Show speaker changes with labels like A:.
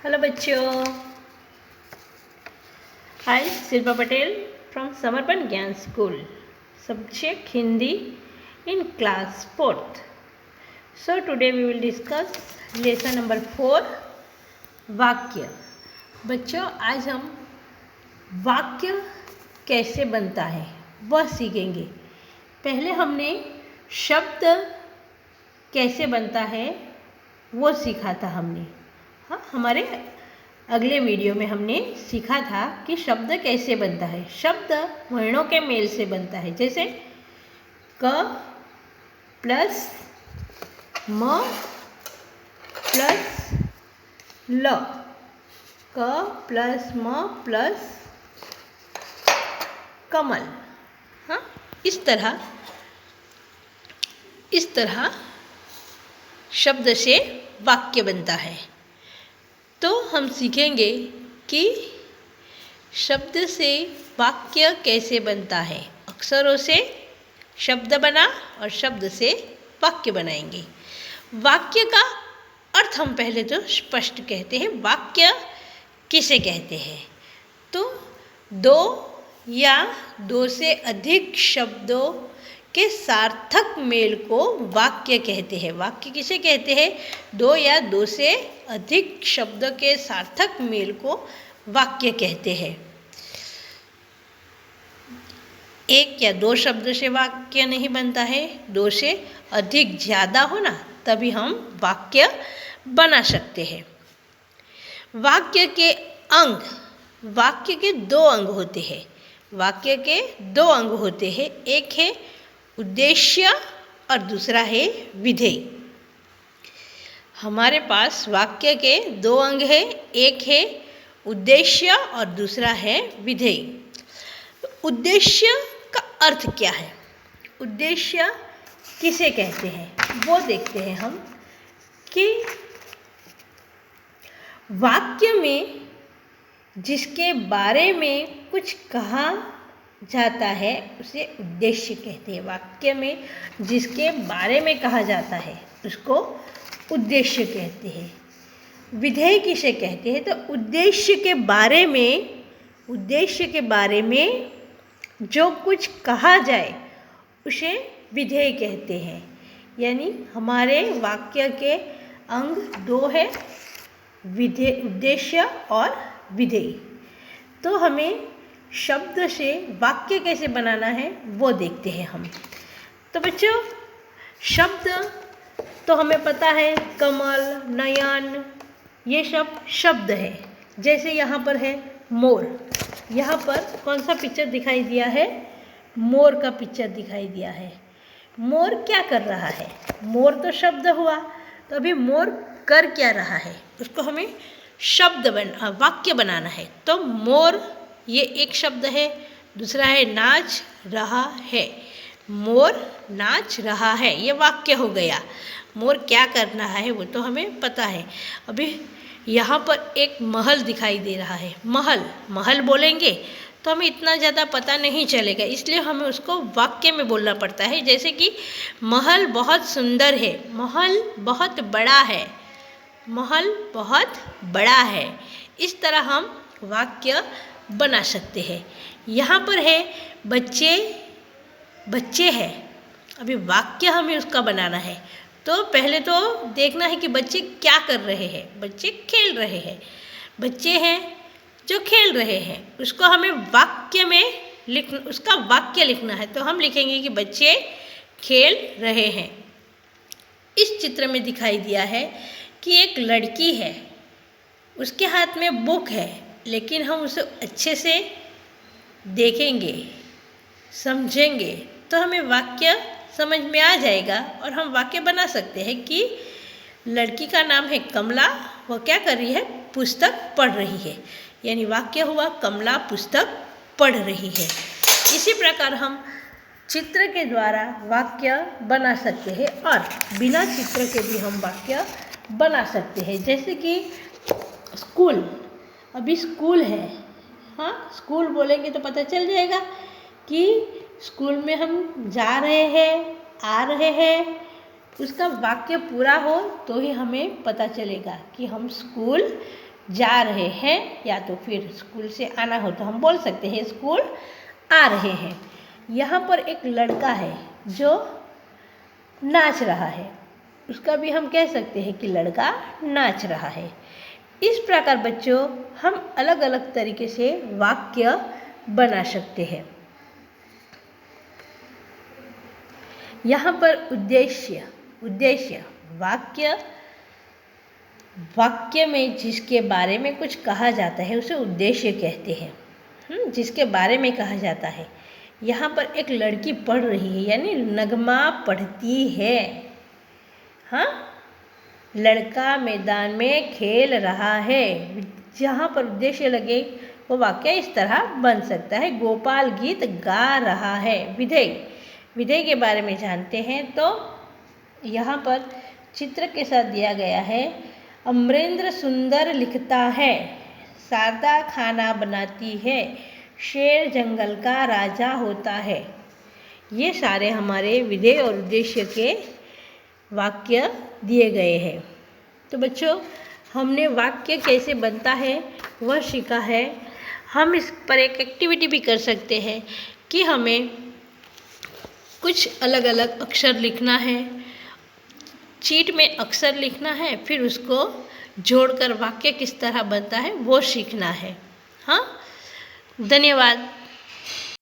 A: Hello बच्चों, आई Shilpa Patel from समर्पण ज्ञान school, subject Hindi in class 4th. So today we will discuss lesson number 4 वाक्य. बच्चों, आज हम वाक्य कैसे बनता है वह सीखेंगे. पहले हमने शब्द कैसे बनता है वो सीखा था हमने. हाँ, हमारे अगले वीडियो में हमने सीखा था कि शब्द कैसे बनता है. शब्द वर्णों के मेल से बनता है, जैसे क प्लस म प्लस ल, क प्लस म प्लस कमल. हाँ, इस तरह शब्द से वाक्य बनता है. तो हम सीखेंगे कि शब्द से वाक्य कैसे बनता है. अक्षरों से शब्द बना और शब्द से वाक्य बनाएंगे. वाक्य का अर्थ हम पहले तो स्पष्ट कहते हैं. वाक्य किसे कहते हैं? तो दो या दो से अधिक शब्दों के सार्थक मेल को वाक्य कहते हैं. वाक्य किसे कहते हैं? दो या दो से अधिक शब्द के सार्थक मेल को वाक्य कहते हैं. एक या दो शब्द से वाक्य नहीं बनता है, दो से अधिक ज़्यादा हो ना, तभी हम वाक्य बना सकते हैं. वाक्य के अंग, वाक्य के दो अंग होते हैं. वाक्य के दो अंग होते हैं. एक है उद्देश्य और दूसरा है विधेय. हमारे पास वाक्य के दो अंग हैं. एक है उद्देश्य और दूसरा है विधेय. उद्देश्य का अर्थ क्या है? उद्देश्य किसे कहते हैं वो देखते हैं हम. कि वाक्य में जिसके बारे में कुछ कहा जाता है उसे उद्देश्य कहते हैं. वाक्य में जिसके बारे में कहा जाता है उसको उद्देश्य कहते हैं. विधेय किसे कहते हैं? तो उद्देश्य के बारे में जो कुछ कहा जाए उसे विधेय कहते हैं. यानी हमारे वाक्य के अंग दो है, उद्देश्य और विधेय. तो हमें शब्द से वाक्य कैसे बनाना है वो देखते हैं हम. तो बच्चों, शब्द तो हमें पता है, कमल, नयन, ये सब शब्द है. जैसे यहाँ पर है मोर. यहाँ पर कौन सा पिक्चर दिखाई दिया है? मोर का पिक्चर दिखाई दिया है. मोर क्या कर रहा है? मोर तो शब्द हुआ. तो अभी मोर कर क्या रहा है उसको हमें वाक्य बनाना है. तो मोर ये एक शब्द है. दूसरा है नाच रहा है. मोर नाच रहा है, ये वाक्य हो गया. मोर क्या कर रहा है वो तो हमें पता है. अभी यहाँ पर एक महल दिखाई दे रहा है. महल बोलेंगे तो हमें इतना ज़्यादा पता नहीं चलेगा, इसलिए हमें उसको वाक्य में बोलना पड़ता है. जैसे कि महल बहुत सुंदर है, महल बहुत बड़ा है, महल बहुत बड़ा है. इस तरह हम वाक्य बना सकते हैं. यहाँ पर है बच्चे हैं. अभी वाक्य हमें उसका बनाना है. तो पहले तो देखना है कि बच्चे क्या कर रहे हैं. बच्चे खेल रहे हैं. बच्चे हैं जो खेल रहे हैं, उसको हमें उसका वाक्य लिखना है. तो हम लिखेंगे कि बच्चे खेल रहे हैं. इस चित्र में दिखाई दिया है कि एक लड़की है, उसके हाथ में बुक है, लेकिन हम उसे अच्छे से देखेंगे, समझेंगे तो हमें वाक्य समझ में आ जाएगा और हम वाक्य बना सकते हैं कि लड़की का नाम है कमला, वो क्या कर रही है? पुस्तक पढ़ रही है. यानी वाक्य हुआ कमला पुस्तक पढ़ रही है. इसी प्रकार हम चित्र के द्वारा वाक्य बना सकते हैं और बिना चित्र के भी हम वाक्य बना सकते हैं. जैसे कि स्कूल. अभी स्कूल है. हाँ, स्कूल बोलेंगे तो पता चल जाएगा कि स्कूल में हम जा रहे हैं, आ रहे हैं. उसका वाक्य पूरा हो तो ही हमें पता चलेगा कि हम स्कूल जा रहे हैं, या तो फिर स्कूल से आना हो तो हम बोल सकते हैं स्कूल आ रहे हैं। यहाँ पर एक लड़का है जो नाच रहा है, उसका भी हम कह सकते हैं कि लड़का नाच रहा है। इस प्रकार बच्चों हम अलग अलग तरीके से वाक्य बना सकते हैं। यहाँ पर उद्देश्य वाक्य में जिसके बारे में कुछ कहा जाता है उसे उद्देश्य कहते हैं। जिसके बारे में कहा जाता है। यहाँ पर एक लड़की पढ़ रही है, यानी नगमा पढ़ती है। हाँ, लड़का मैदान में खेल रहा है। जहाँ पर उद्देश्य लगे वो वाक्य इस तरह बन सकता है। गोपाल गीत गा रहा है। विधेय के बारे में जानते हैं तो यहाँ पर चित्र के साथ दिया गया है। अमरेंद्र सुंदर लिखता है, शारदा खाना बनाती है, शेर जंगल का राजा होता है। ये सारे हमारे विधेय और उद्देश्य के वाक्य दिए गए हैं। तो बच्चों हमने वाक्य कैसे बनता है वह सीखा है। हम इस पर एक एक्टिविटी भी कर सकते हैं कि हमें कुछ अलग अलग अक्षर लिखना है, चीट में अक्षर लिखना है, फिर उसको जोड़कर वाक्य किस तरह बनता है वो सीखना है। हाँ, धन्यवाद।